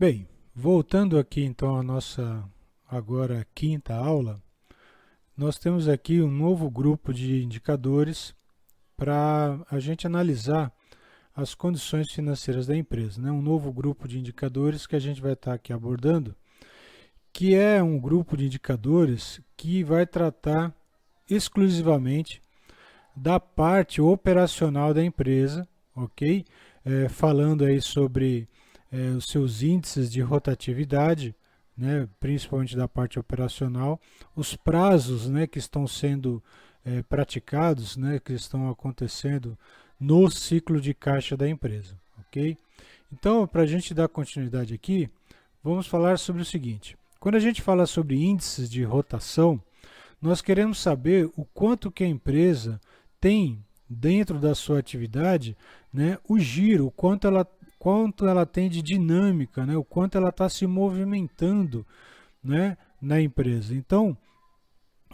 Bem, voltando aqui então à nossa agora quinta aula, nós temos aqui um novo grupo de indicadores para a gente analisar as condições financeiras da empresa, né? Um novo grupo de indicadores que a gente vai estar aqui abordando, que é um grupo de indicadores que vai tratar exclusivamente da parte operacional da empresa, ok? Falando aí sobre os seus índices de rotatividade, né, principalmente da parte operacional, os prazos, né, que estão sendo praticados, né, que estão acontecendo no ciclo de caixa da empresa, ok? Então, para a gente dar continuidade aqui, vamos falar sobre o seguinte: quando a gente fala sobre índices de rotação, nós queremos saber o quanto que a empresa tem dentro da sua atividade, né, o giro, quanto ela tem de dinâmica, né, o quanto ela está se movimentando, né, na empresa. Então,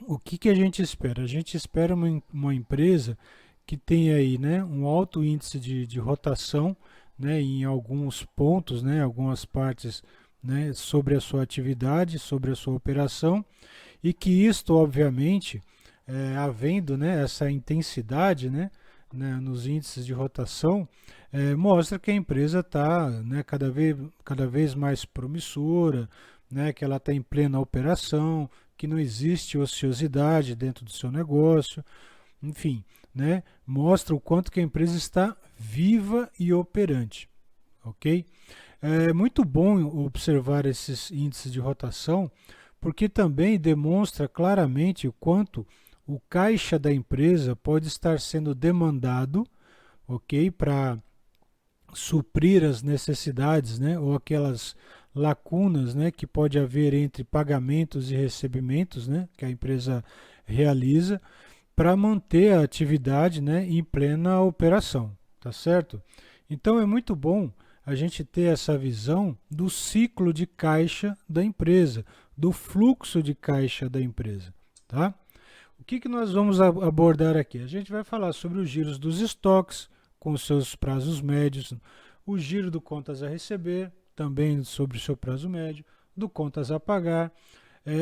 o que, que a gente espera? A gente espera uma empresa que tenha aí, né, um alto índice de rotação, né, em alguns pontos, né, algumas partes, né, sobre a sua atividade, sobre a sua operação, e que isto, obviamente, havendo, né, essa intensidade, nos índices de rotação, mostra que a empresa está, né, cada vez mais promissora, né, que ela está em plena operação, que não existe ociosidade dentro do seu negócio, enfim, né, mostra o quanto que a empresa está viva e operante, ok? É muito bom observar esses índices de rotação, porque também demonstra claramente o quanto o caixa da empresa pode estar sendo demandado, ok, para suprir as necessidades, né, ou aquelas lacunas, né, que pode haver entre pagamentos e recebimentos, né, que a empresa realiza para manter a atividade, né, em plena operação, tá certo? Então é muito bom a gente ter essa visão do ciclo de caixa da empresa, do fluxo de caixa da empresa, tá? O que, que nós vamos abordar aqui? A gente vai falar sobre os giros dos estoques, com os seus prazos médios, o giro do contas a receber, também sobre o seu prazo médio, do contas a pagar,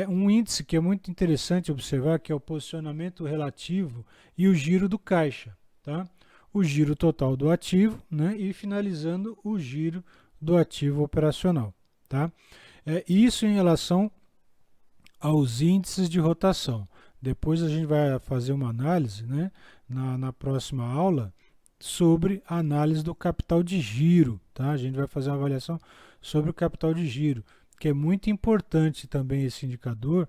um índice que é muito interessante observar, que é o posicionamento relativo e o giro do caixa, tá? O giro total do ativo, né? E finalizando o giro do ativo operacional, tá? Isso em relação aos índices de rotação. Depois a gente vai fazer uma análise, né, na próxima aula, sobre a análise do capital de giro, tá? A gente vai fazer uma avaliação sobre o capital de giro, que é muito importante também esse indicador,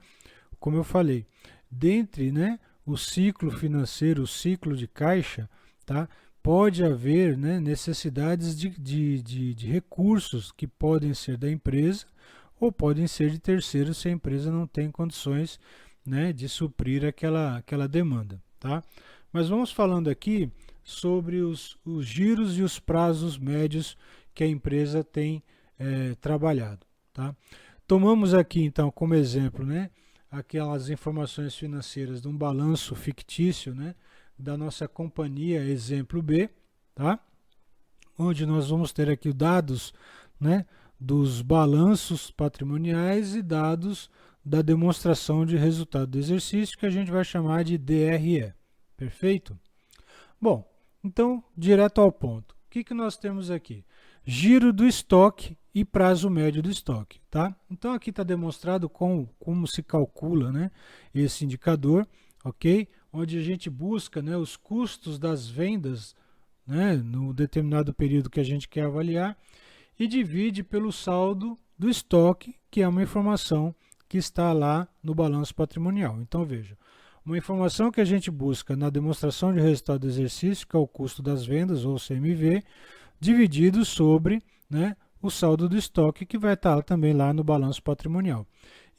como eu falei, dentre, né, o ciclo financeiro, o ciclo de caixa, tá? Pode haver, né, necessidades de recursos que podem ser da empresa ou podem ser de terceiros se a empresa não tem condições, né, de suprir aquela demanda, tá? Mas vamos falando aqui sobre os giros e os prazos médios que a empresa tem trabalhado, tá? Tomamos aqui então como exemplo, né, aquelas informações financeiras de um balanço fictício, né, da nossa companhia exemplo B, tá? Onde nós vamos ter aqui dados, né, dos balanços patrimoniais e dados da demonstração de resultado do exercício, que a gente vai chamar de DRE. Perfeito? Bom, então, direto ao ponto. O que, que nós temos aqui? Giro do estoque e prazo médio do estoque, tá? Então, aqui está demonstrado como se calcula, né, esse indicador, ok? Onde a gente busca, né, os custos das vendas, né, no determinado período que a gente quer avaliar, e divide pelo saldo do estoque, que é uma informação que está lá no balanço patrimonial. Então, veja, uma informação que a gente busca na demonstração de resultado do exercício, que é o custo das vendas, ou CMV, dividido sobre, né, o saldo do estoque, que vai estar também lá no balanço patrimonial.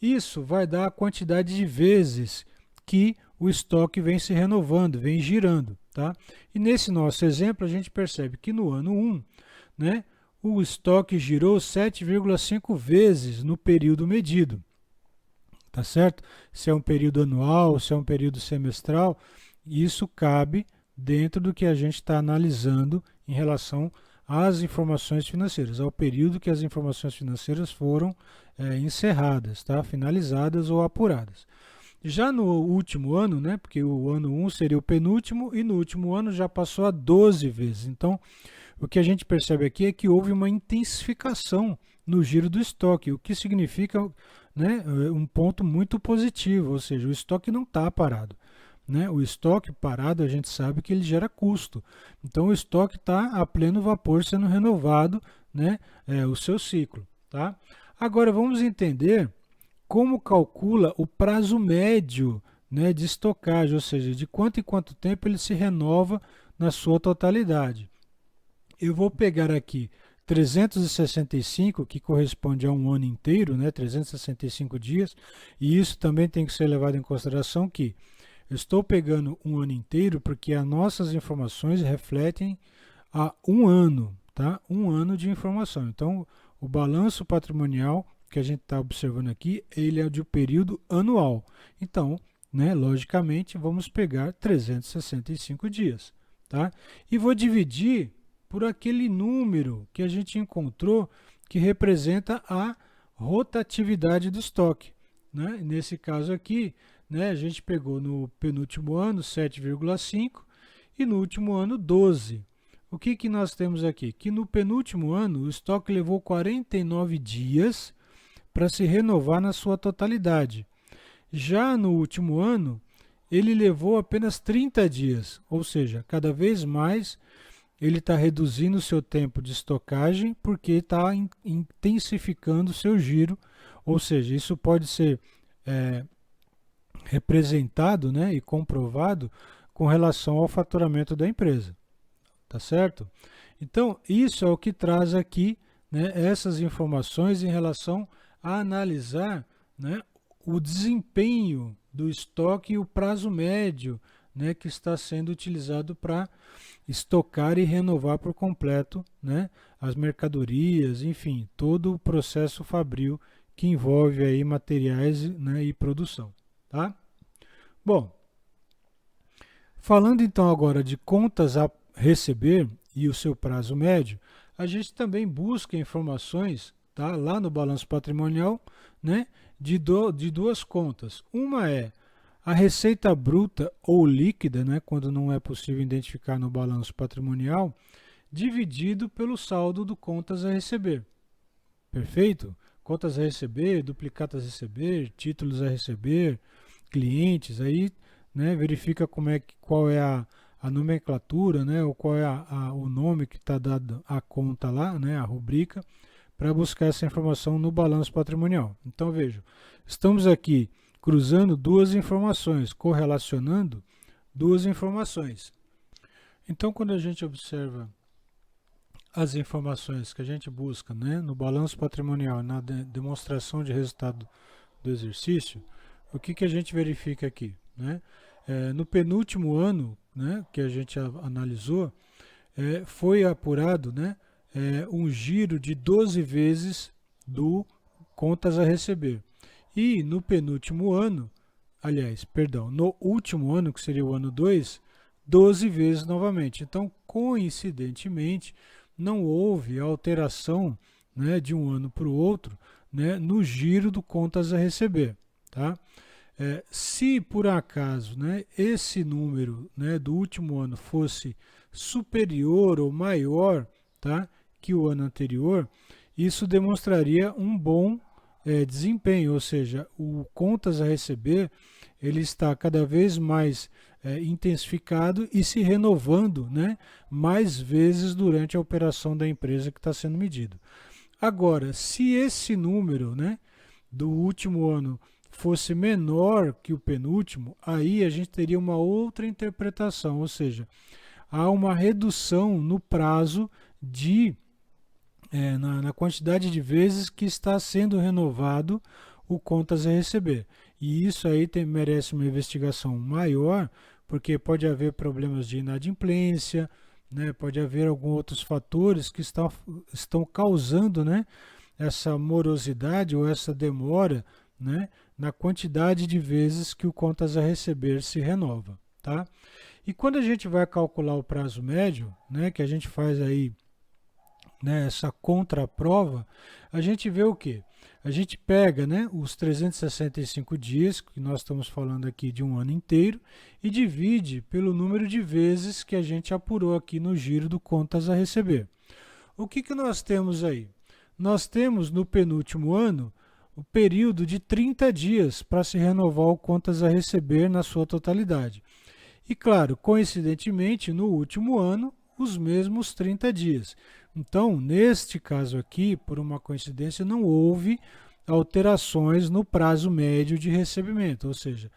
Isso vai dar a quantidade de vezes que o estoque vem se renovando, vem girando, tá? E nesse nosso exemplo, a gente percebe que no ano 1, né, o estoque girou 7,5 vezes no período medido, tá certo? Se é um período anual, se é um período semestral, isso cabe dentro do que a gente está analisando em relação às informações financeiras, ao período que as informações financeiras foram encerradas, tá? Finalizadas ou apuradas. Já no último ano, né, porque o ano 1 seria o penúltimo, e no último ano já passou a 12 vezes. Então, o que a gente percebe aqui é que houve uma intensificação no giro do estoque, o que significa, né, um ponto muito positivo, ou seja, o estoque não está parado. Né? O estoque parado, a gente sabe que ele gera custo. Então, o estoque está a pleno vapor sendo renovado, né, o seu ciclo. Tá? Agora, vamos entender como calcula o prazo médio, né, de estocagem, ou seja, de quanto em quanto tempo ele se renova na sua totalidade. Eu vou pegar aqui 365, que corresponde a um ano inteiro, né, 365 dias, e isso também tem que ser levado em consideração que eu estou pegando um ano inteiro porque as nossas informações refletem a um ano, tá? Um ano de informação. Então, o balanço patrimonial que a gente está observando aqui, ele é de um período anual. Então, né, logicamente, vamos pegar 365 dias, tá? E vou dividir por aquele número que a gente encontrou que representa a rotatividade do estoque, né? Nesse caso aqui, né, a gente pegou no penúltimo ano 7,5 e no último ano 12. O que nós temos aqui? Que no penúltimo ano o estoque levou 49 dias para se renovar na sua totalidade. Já no último ano, ele levou apenas 30 dias, ou seja, cada vez mais ele está reduzindo o seu tempo de estocagem porque está intensificando o seu giro, ou seja, isso pode ser representado, né, e comprovado com relação ao faturamento da empresa, tá certo? Então, isso é o que traz aqui, né, essas informações em relação a analisar, né, o desempenho do estoque e o prazo médio, né, que está sendo utilizado para estocar e renovar por completo, né, as mercadorias, enfim, todo o processo fabril que envolve aí materiais, né, e produção. Tá? Bom, falando então agora de contas a receber e o seu prazo médio, a gente também busca informações, tá, lá no balanço patrimonial, né, de duas contas. Uma é a receita bruta ou líquida, né, quando não é possível identificar no balanço patrimonial, dividido pelo saldo do contas a receber. Perfeito? Contas a receber, duplicatas a receber, títulos a receber, clientes, aí, né, verifica qual é a nomenclatura, né, ou qual é o nome que está dado à conta lá, né, a rubrica, para buscar essa informação no balanço patrimonial. Então, veja, estamos aqui cruzando duas informações, correlacionando duas informações. Então, quando a gente observa as informações que a gente busca, né, no balanço patrimonial, na demonstração de resultado do exercício, o que a gente verifica aqui? Né? No penúltimo ano, né, que a gente analisou, foi apurado, né, um giro de 12 vezes do contas a receber. E no penúltimo ano, aliás, perdão, no último ano, que seria o ano 2, 12 vezes novamente. Então, coincidentemente, não houve alteração, né, de um ano para o outro, né, no giro do contas a receber. Tá? Se por acaso, né, esse número, né, do último ano fosse superior ou maior, tá, que o ano anterior, isso demonstraria um bom desempenho, ou seja, o contas a receber ele está cada vez mais intensificado e se renovando, né, mais vezes durante a operação da empresa que está sendo medido. Agora, se esse número, né, do último ano fosse menor que o penúltimo, aí a gente teria uma outra interpretação, ou seja, há uma redução no prazo na quantidade de vezes que está sendo renovado o contas a receber. E isso aí merece uma investigação maior, porque pode haver problemas de inadimplência, né, pode haver alguns outros fatores que estão causando, né, essa morosidade ou essa demora, né, na quantidade de vezes que o contas a receber se renova. Tá? E quando a gente vai calcular o prazo médio, né, que a gente faz aí né, essa contraprova, a gente vê o quê? A gente pega, né, os 365 dias, que nós estamos falando aqui de um ano inteiro, e divide pelo número de vezes que a gente apurou aqui no giro do contas a receber. O que nós temos aí? Nós temos no penúltimo ano o período de 30 dias para se renovar o contas a receber na sua totalidade. E claro, coincidentemente, no último ano, os mesmos 30 dias. Então, neste caso aqui, por uma coincidência, não houve alterações no prazo médio de recebimento, ou seja,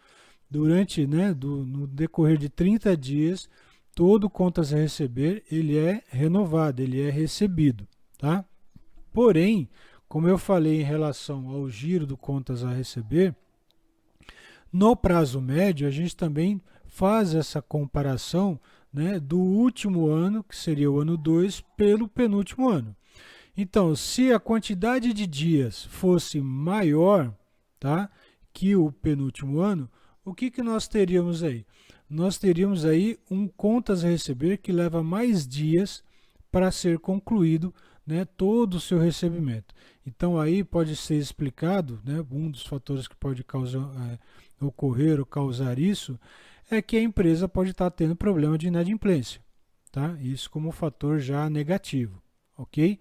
durante, né, no decorrer de 30 dias, todo contas a receber, ele é renovado, ele é recebido, tá? Porém, como eu falei em relação ao giro do contas a receber, no prazo médio, a gente também faz essa comparação, né, do último ano, que seria o ano 2, pelo penúltimo ano. Então, se a quantidade de dias fosse maior, tá, que o penúltimo ano, o que nós teríamos aí? Nós teríamos aí um contas a receber que leva mais dias para ser concluído, né, todo o seu recebimento. Então aí pode ser explicado, né, um dos fatores que pode ocorrer ou causar isso é que a empresa pode estar tendo problema de inadimplência, tá? Isso como um fator já negativo, ok?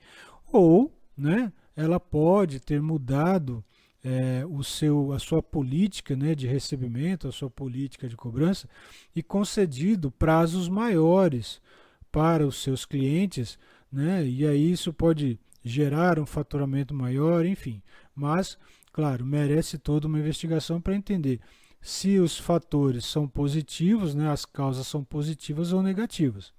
Ou, né, ela pode ter mudado a sua política, né, de recebimento, a sua política de cobrança e concedido prazos maiores para os seus clientes, né, e aí isso pode gerar um faturamento maior, enfim. Mas, claro, merece toda uma investigação para entender se os fatores são positivos, né, as causas são positivas ou negativas.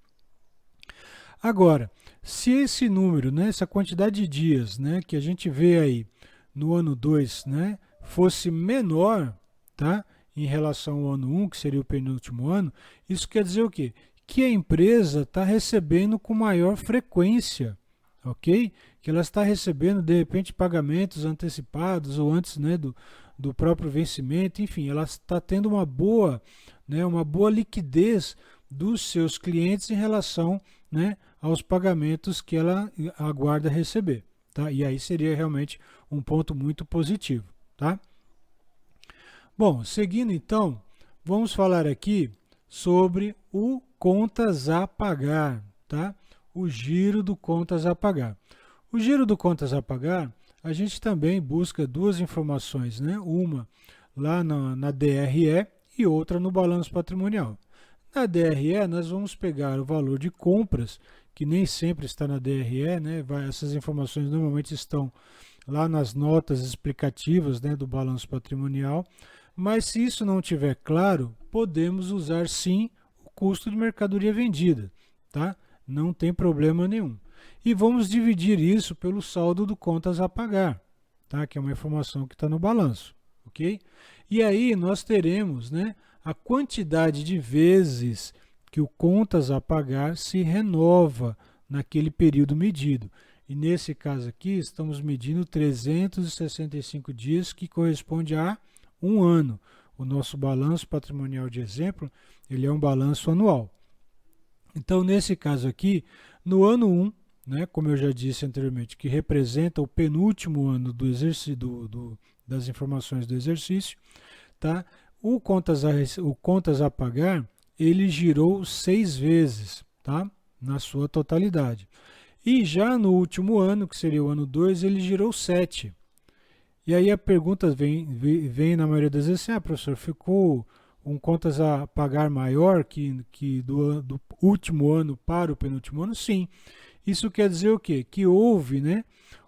Agora, se esse número, né, essa quantidade de dias, né, que a gente vê aí no ano 2, né, fosse menor, tá, em relação ao ano 1, que seria o penúltimo ano, isso quer dizer o quê? Que a empresa está recebendo com maior frequência, ok? Que ela está recebendo, de repente, pagamentos antecipados ou antes, né, do próprio vencimento, enfim, ela está tendo uma boa liquidez dos seus clientes em relação, né, aos pagamentos que ela aguarda receber, tá? E aí seria realmente um ponto muito positivo, tá? Bom, seguindo então, vamos falar aqui sobre o contas a pagar, tá? O giro do contas a pagar. O giro do contas a pagar, a gente também busca duas informações, né? Uma lá na DRE e outra no balanço patrimonial. Na DRE, nós vamos pegar o valor de compras, que nem sempre está na DRE, né? Essas informações normalmente estão lá nas notas explicativas, né, do balanço patrimonial, mas se isso não estiver claro, podemos usar sim o custo de mercadoria vendida, tá? Não tem problema nenhum. E vamos dividir isso pelo saldo do contas a pagar, tá? Que é uma informação que está no balanço, ok? E aí nós teremos, né, a quantidade de vezes que o contas a pagar se renova naquele período medido. E nesse caso aqui, estamos medindo 365 dias, que corresponde a um ano. O nosso balanço patrimonial de exemplo, ele é um balanço anual. Então, nesse caso aqui, no ano 1, né, como eu já disse anteriormente, que representa o penúltimo ano do exercício, das informações do exercício, tá? O contas a pagar, ele girou 6 vezes, tá? Na sua totalidade. E já no último ano, que seria o ano 2, ele girou 7. E aí a pergunta vem na maioria das vezes assim, professor, ficou um contas a pagar maior que do último ano para o penúltimo ano? Sim. Isso quer dizer o quê? Que houve, né,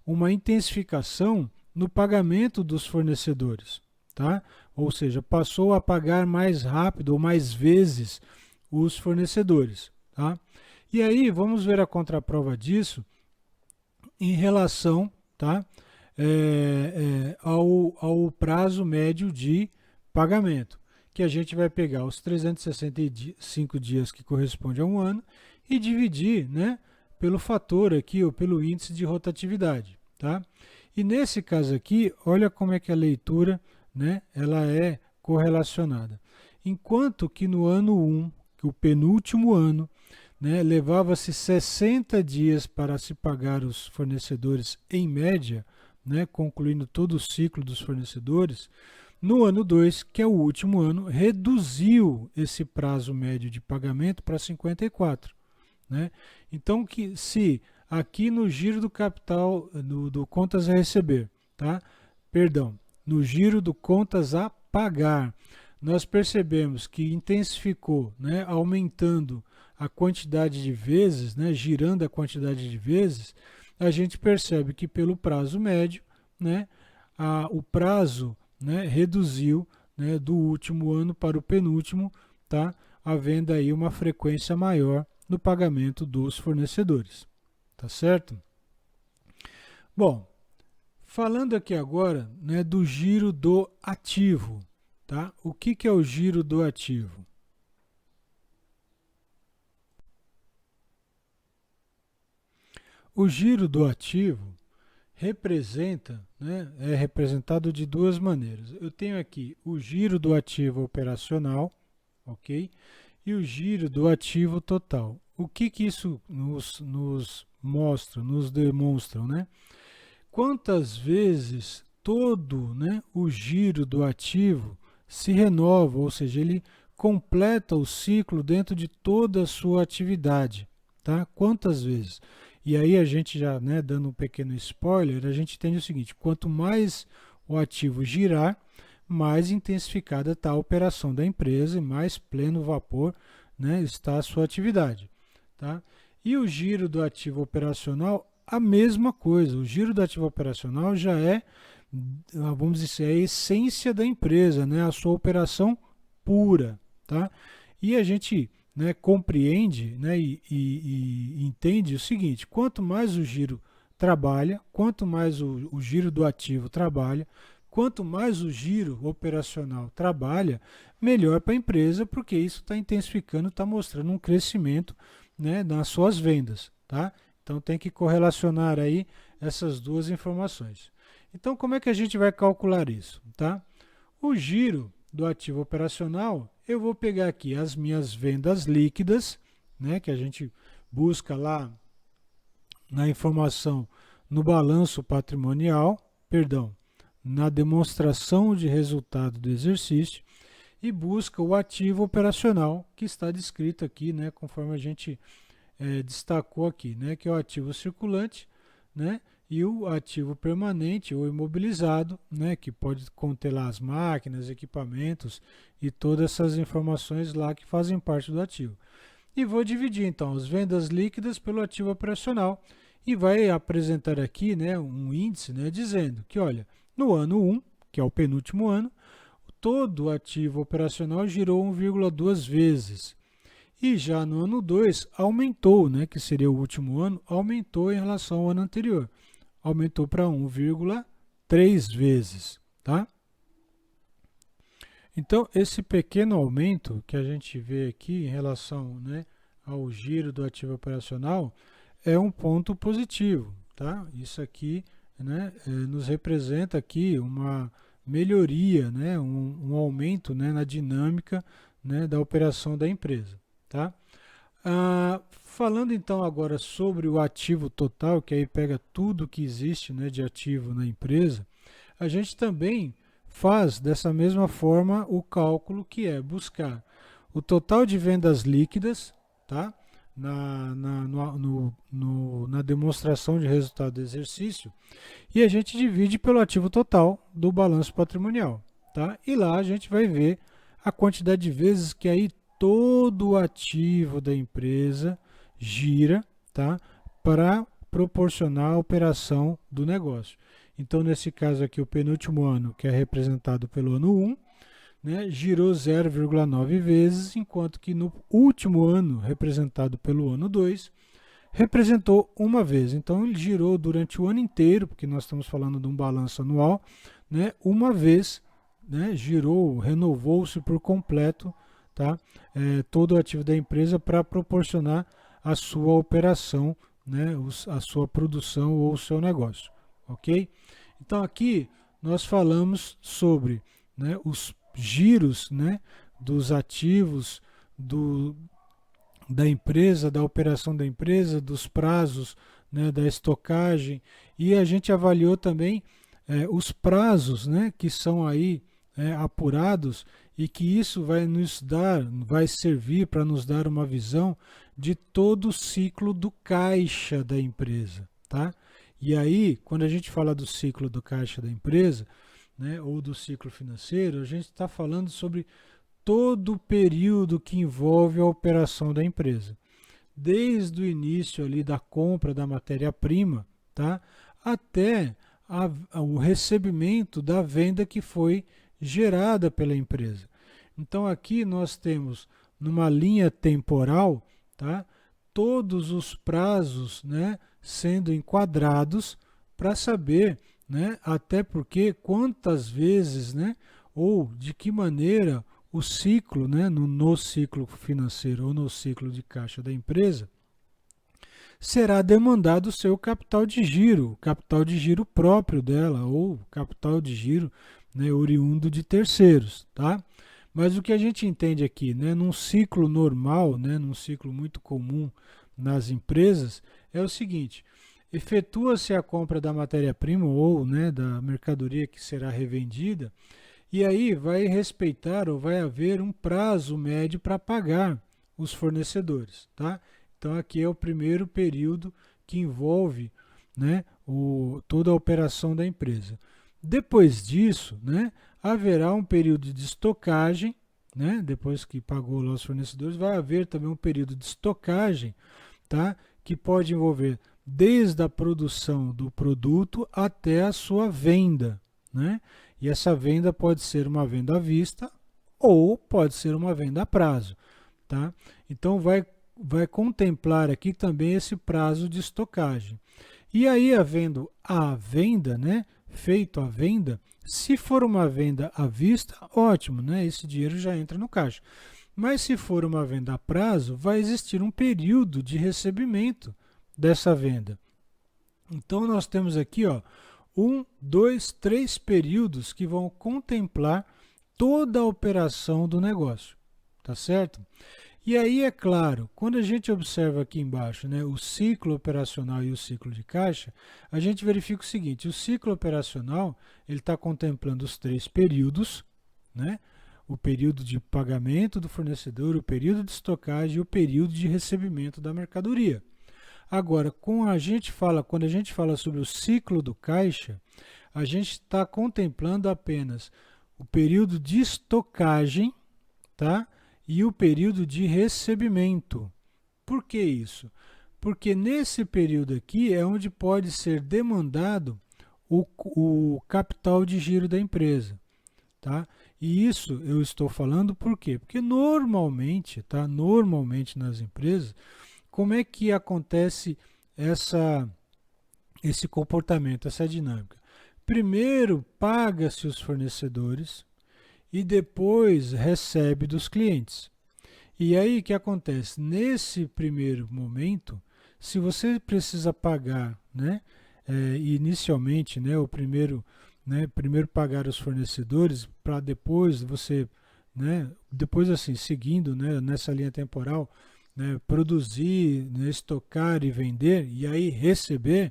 uma intensificação no pagamento dos fornecedores, tá? Ou seja, passou a pagar mais rápido ou mais vezes os fornecedores, tá? E aí vamos ver a contraprova disso em relação, tá, ao prazo médio de pagamento, que a gente vai pegar os 365 dias que corresponde a um ano e dividir, né, pelo fator aqui, ou pelo índice de rotatividade, tá? E nesse caso aqui, olha como é que a leitura, né, ela é correlacionada. Enquanto que no ano 1, que o penúltimo ano, né, levava-se 60 dias para se pagar os fornecedores em média, né, concluindo todo o ciclo dos fornecedores. No ano 2, que é o último ano, reduziu esse prazo médio de pagamento para 54. Né? Então, que se aqui no giro do capital, do contas a receber, tá? Perdão, no giro do contas a pagar, nós percebemos que intensificou, né, aumentando a quantidade de vezes, né, girando a quantidade de vezes, a gente percebe que pelo prazo médio, né, o prazo, né, reduziu, né, do último ano para o penúltimo, tá? Havendo aí uma frequência maior no pagamento dos fornecedores, tá certo? Bom, falando aqui agora, né, do giro do ativo, tá? O que é o giro do ativo? O giro do ativo representa, né, é representado de duas maneiras. Eu tenho aqui o giro do ativo operacional, ok? E o giro do ativo total. O que isso nos mostra, nos demonstra, né? Quantas vezes todo, né, o giro do ativo se renova, ou seja, ele completa o ciclo dentro de toda a sua atividade, tá? Quantas vezes? E aí a gente já, né, dando um pequeno spoiler, a gente entende o seguinte: quanto mais o ativo girar, mais intensificada está a operação da empresa e mais pleno vapor, né, está a sua atividade, tá? E o giro do ativo operacional, a mesma coisa. O giro do ativo operacional já é, vamos dizer, a essência da empresa, né, a sua operação pura, tá? E a gente, né, compreende, né, e entende o seguinte: quanto mais o giro trabalha, quanto mais o giro do ativo trabalha, quanto mais o giro operacional trabalha, melhor para a empresa, porque isso está intensificando, está mostrando um crescimento, né, nas suas vendas, tá? Então tem que correlacionar aí essas duas informações. Então como é que a gente vai calcular isso, tá? O giro do ativo operacional, eu vou pegar aqui as minhas vendas líquidas, né, que a gente busca lá na informação no balanço patrimonial, perdão, na demonstração de resultado do exercício, e busca o ativo operacional, que está descrito aqui, né, conforme a gente destacou aqui, né, que é o ativo circulante, né, e o ativo permanente ou imobilizado, né, que pode conter lá as máquinas, equipamentos e todas essas informações lá que fazem parte do ativo. E vou dividir então as vendas líquidas pelo ativo operacional e vai apresentar aqui, né, um índice, né, dizendo que, olha, no ano 1, que é o penúltimo ano, todo o ativo operacional girou 1,2 vezes. E já no ano 2 aumentou, né, que seria o último ano, aumentou em relação ao ano anterior. Aumentou para 1,3 vezes, tá? Então, esse pequeno aumento que a gente vê aqui em relação, né, ao giro do ativo operacional é um ponto positivo, tá? Isso aqui, né, nos representa aqui uma melhoria, né, um aumento, né, na dinâmica, né, da operação da empresa, tá? Falando então agora sobre o ativo total, que aí pega tudo que existe, né, de ativo na empresa, a gente também faz dessa mesma forma o cálculo, que é buscar o total de vendas líquidas, tá? Na demonstração de resultado do exercício, e a gente divide pelo ativo total do balanço patrimonial, tá? E lá a gente vai ver a quantidade de vezes que aí todo o ativo da empresa gira, tá? Para proporcionar a operação do negócio. Então, nesse caso aqui, o penúltimo ano, que é representado pelo ano 1, né, girou 0,9 vezes, enquanto que no último ano, representado pelo ano 2, representou uma vez. Então, ele girou durante o ano inteiro, porque nós estamos falando de um balanço anual, né, uma vez, né, girou, renovou-se por completo, tá, todo o ativo da empresa para proporcionar a sua operação, né, a sua produção ou o seu negócio, ok? Então aqui nós falamos sobre, né, os giros, né, dos ativos da empresa, da operação da empresa, dos prazos, né, da estocagem, e a gente avaliou também os prazos, né, que são aí apurados, e que isso vai nos dar, vai servir para nos dar uma visão de todo o ciclo do caixa da empresa, tá? E aí, quando a gente fala do ciclo do caixa da empresa, né, ou do ciclo financeiro, a gente está falando sobre todo o período que envolve a operação da empresa, desde o início ali da compra da matéria-prima, tá, até o recebimento da venda que foi gerada pela empresa. Então aqui nós temos numa linha temporal, tá, todos os prazos, né, sendo enquadrados para saber, né, até porque quantas vezes, né, ou de que maneira o ciclo, né, no ciclo financeiro ou no ciclo de caixa da empresa, será demandado o seu capital de giro, o capital de giro próprio dela ou capital de giro, né, oriundo de terceiros, tá? Mas o que a gente entende aqui, né, num ciclo normal, né, num ciclo muito comum nas empresas, é o seguinte: efetua-se a compra da matéria-prima ou, né, da mercadoria que será revendida, e aí vai respeitar ou vai haver um prazo médio para pagar os fornecedores, tá? Então aqui é o primeiro período que envolve, né, toda a operação da empresa. Depois disso, né, haverá um período de estocagem, né, depois que pagou lá os fornecedores, vai haver também um período de estocagem, tá, que pode envolver desde a produção do produto até a sua venda, né? E essa venda pode ser uma venda à vista ou pode ser uma venda a prazo, tá? Então vai contemplar aqui também esse prazo de estocagem. E aí, havendo a venda, né, feito a venda, se for uma venda à vista, ótimo, né, esse dinheiro já entra no caixa. Mas se for uma venda a prazo, vai existir um período de recebimento dessa venda. Então nós temos aqui, ó, 1, 2, 3 períodos que vão contemplar toda a operação do negócio, tá certo? E aí, é claro, quando a gente observa aqui embaixo, né, o ciclo operacional e o ciclo de caixa, a gente verifica o seguinte: o ciclo operacional ele está contemplando os 3 períodos, né, o período de pagamento do fornecedor, o período de estocagem e o período de recebimento da mercadoria. Agora, quando a gente fala sobre o ciclo do caixa, a gente está contemplando apenas o período de estocagem, tá? E o período de recebimento. Por que isso? Porque nesse período aqui é onde pode ser demandado o capital de giro da empresa, tá? E isso eu estou falando por quê? Porque normalmente, tá? Normalmente nas empresas, como é que acontece esse comportamento, essa dinâmica? Primeiro paga-se os fornecedores e depois recebe dos clientes. E aí o que acontece? Nesse primeiro momento, se você precisa pagar, né, inicialmente, né, primeiro pagar os fornecedores para depois você, né, depois assim, seguindo, né, nessa linha temporal, né, produzir, né, estocar e vender e aí receber,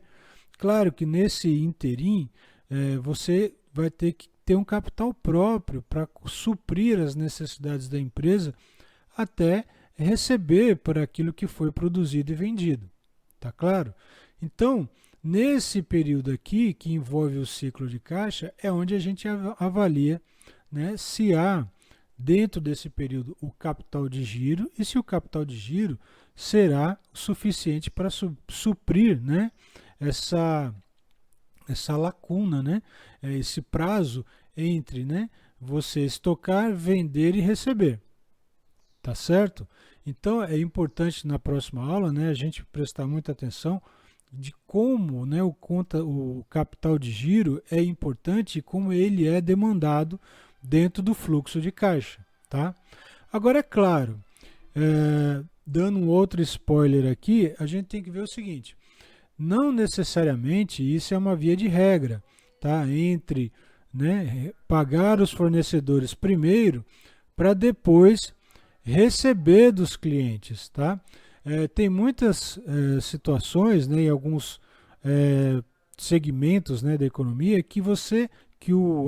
claro que nesse interim você vai ter que ter um capital próprio para suprir as necessidades da empresa até receber por aquilo que foi produzido e vendido. Tá claro? Então, nesse período aqui, que envolve o ciclo de caixa, é onde a gente avalia, né, se há dentro desse período o capital de giro e se o capital de giro será suficiente para suprir, né, essa lacuna, né, esse prazo entre, né, você estocar, vender e receber. Tá certo? Então é importante na próxima aula, né, a gente prestar muita atenção de como, né, o capital de giro é importante e como ele é demandado dentro do fluxo de caixa, tá? Agora é claro, dando um outro spoiler aqui, a gente tem que ver o seguinte: não necessariamente isso é uma via de regra, tá? Entre, né, pagar os fornecedores primeiro para depois receber dos clientes, tá? Tem muitas situações, né, em alguns segmentos, né, da economia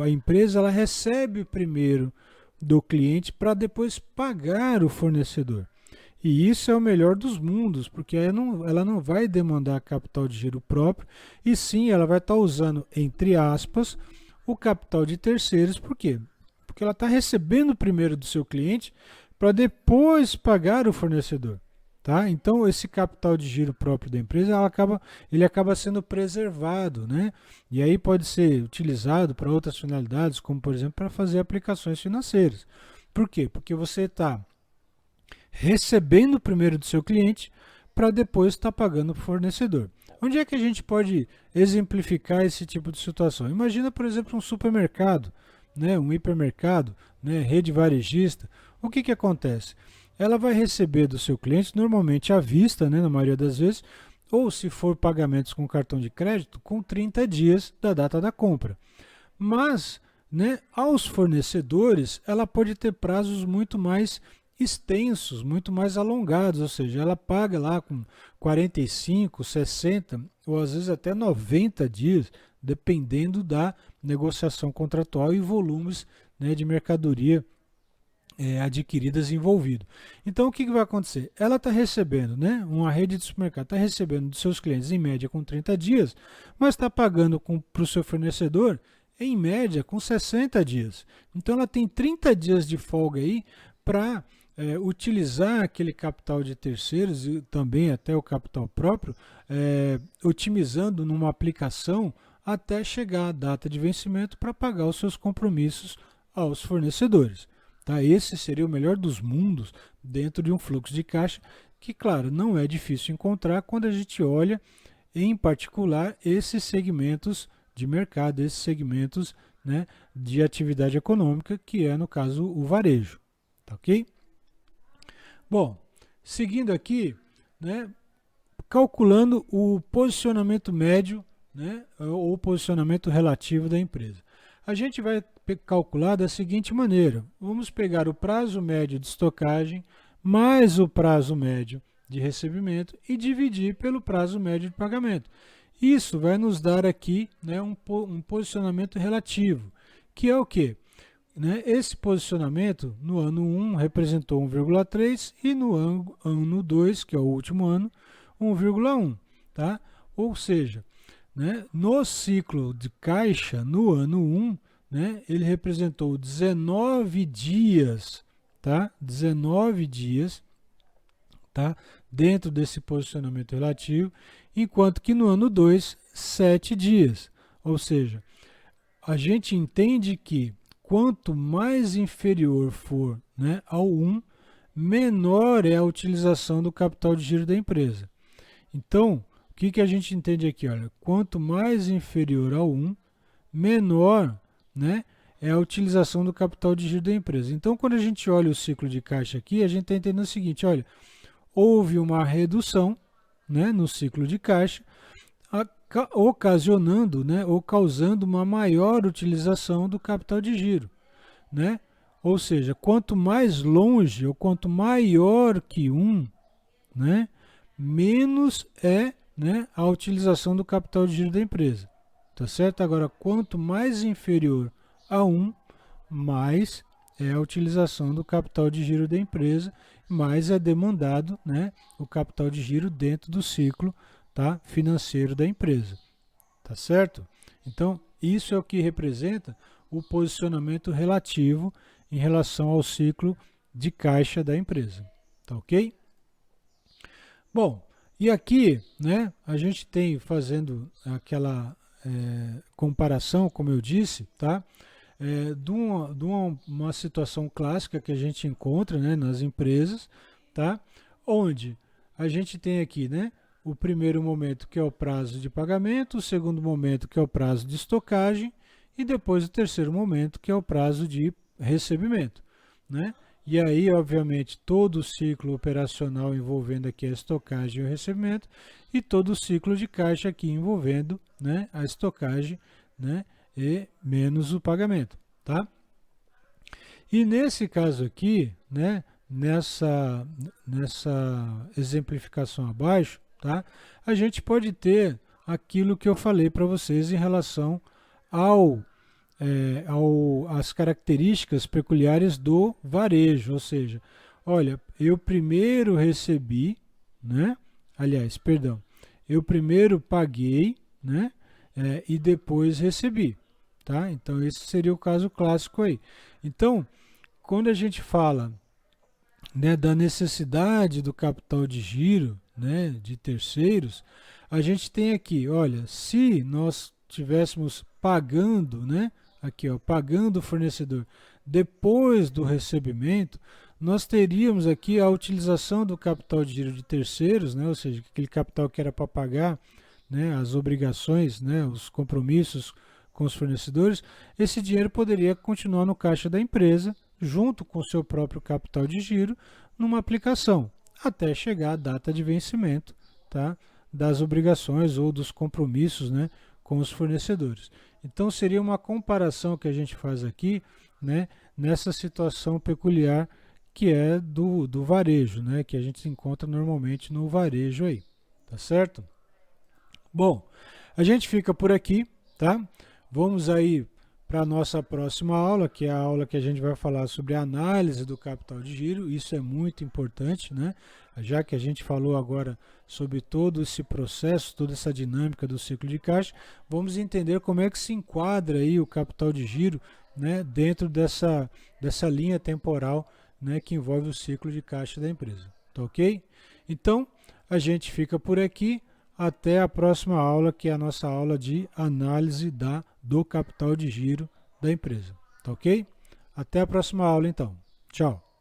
a empresa ela recebe primeiro do cliente para depois pagar o fornecedor. E isso é o melhor dos mundos, porque ela não vai demandar capital de giro próprio, e sim ela vai estar usando, entre aspas, o capital de terceiros. Por quê? Porque ela está recebendo primeiro do seu cliente para depois pagar o fornecedor. Tá? Então, esse capital de giro próprio da empresa ele acaba sendo preservado, né? E aí pode ser utilizado para outras finalidades, como por exemplo para fazer aplicações financeiras. Por quê? Porque você está recebendo primeiro do seu cliente para depois estar pagando para o fornecedor. Onde é que a gente pode exemplificar esse tipo de situação? Imagina, por exemplo, um supermercado, né, um hipermercado, né, rede varejista. O que acontece? Ela vai receber do seu cliente, normalmente à vista, né, na maioria das vezes, ou se for pagamentos com cartão de crédito, com 30 dias da data da compra. Mas, né, aos fornecedores, ela pode ter prazos muito mais extensos, muito mais alongados, ou seja, ela paga lá com 45, 60 ou às vezes até 90 dias, dependendo da negociação contratual e volumes, né, de mercadoria adquiridas envolvido. Então o que vai acontecer? Ela está recebendo, né, uma rede de supermercado está recebendo dos seus clientes em média com 30 dias, mas está pagando para o seu fornecedor em média com 60 dias. Então ela tem 30 dias de folga aí para utilizar aquele capital de terceiros e também até o capital próprio, otimizando numa aplicação até chegar a data de vencimento para pagar os seus compromissos aos fornecedores. Tá? Esse seria o melhor dos mundos dentro de um fluxo de caixa que, claro, não é difícil encontrar quando a gente olha, em particular, esses segmentos de mercado, esses segmentos, né, de atividade econômica, que é, no caso, o varejo. Tá ok? Bom, seguindo aqui, né, calculando o posicionamento médio, né, ou posicionamento relativo da empresa. A gente vai calcular da seguinte maneira: vamos pegar o prazo médio de estocagem mais o prazo médio de recebimento e dividir pelo prazo médio de pagamento. Isso vai nos dar aqui, né, um posicionamento relativo, que é o quê? Né, esse posicionamento no ano 1 representou 1,3 e no ano 2, que é o último ano, 1,1. Tá? Ou seja, né, no ciclo de caixa, no ano 1, né, ele representou 19 dias, tá? 19 dias, tá? Dentro desse posicionamento relativo, enquanto que no ano 2, 7 dias. Ou seja, a gente entende que quanto mais inferior for, né, ao 1, menor é a utilização do capital de giro da empresa. Então, o que a gente entende aqui? Olha, quanto mais inferior ao 1, menor, né, é a utilização do capital de giro da empresa. Então, quando a gente olha o ciclo de caixa aqui, a gente está entendendo o seguinte: olha, houve uma redução, né, no ciclo de caixa, ocasionando, né, ou causando uma maior utilização do capital de giro, né? Ou seja, quanto mais longe ou quanto maior que 1, né, menos é, né, a utilização do capital de giro da empresa. Tá certo? Agora, quanto mais inferior a 1, mais é a utilização do capital de giro da empresa, mais é demandado, né, o capital de giro dentro do ciclo, tá, financeiro da empresa. Tá certo? Então, isso é o que representa o posicionamento relativo em relação ao ciclo de caixa da empresa. Tá ok? Bom, e aqui, né, a gente tem, fazendo aquela comparação, como eu disse, tá, de uma situação clássica que a gente encontra, né, nas empresas, tá, onde a gente tem aqui, né, o primeiro momento, que é o prazo de pagamento, o segundo momento, que é o prazo de estocagem, e depois o terceiro momento, que é o prazo de recebimento, né? E aí, obviamente, todo o ciclo operacional envolvendo aqui a estocagem e o recebimento, e todo o ciclo de caixa aqui envolvendo, né, a estocagem, né, e menos o pagamento. Tá? E nesse caso aqui, né, nessa exemplificação abaixo, tá? A gente pode ter aquilo que eu falei para vocês em relação às características peculiares do varejo, ou seja, olha, eu primeiro recebi, né? Aliás, perdão, eu primeiro paguei, né? E depois recebi, tá? Então esse seria o caso clássico aí. Então, quando a gente fala, né, da necessidade do capital de giro, né, de terceiros, a gente tem aqui, olha, se nós tivéssemos pagando, né, aqui, ó, pagando o fornecedor depois do recebimento, nós teríamos aqui a utilização do capital de giro de terceiros, né, ou seja, aquele capital que era para pagar, né, as obrigações, né, os compromissos com os fornecedores, esse dinheiro poderia continuar no caixa da empresa, junto com o seu próprio capital de giro, numa aplicação, até chegar a data de vencimento, tá, das obrigações ou dos compromissos, né, com os fornecedores. Então seria uma comparação que a gente faz aqui, né, nessa situação peculiar que é do varejo, né, que a gente se encontra normalmente no varejo aí, tá certo? Bom, a gente fica por aqui, tá? Vamos aí para a nossa próxima aula, que é a aula que a gente vai falar sobre a análise do capital de giro. Isso é muito importante, né? Já que a gente falou agora sobre todo esse processo, toda essa dinâmica do ciclo de caixa, vamos entender como é que se enquadra aí o capital de giro, né, dentro dessa linha temporal, né, que envolve o ciclo de caixa da empresa. Tá ok? Então, a gente fica por aqui. Até a próxima aula, que é a nossa aula de análise do capital de giro da empresa. Tá ok? Até a próxima aula, então. Tchau.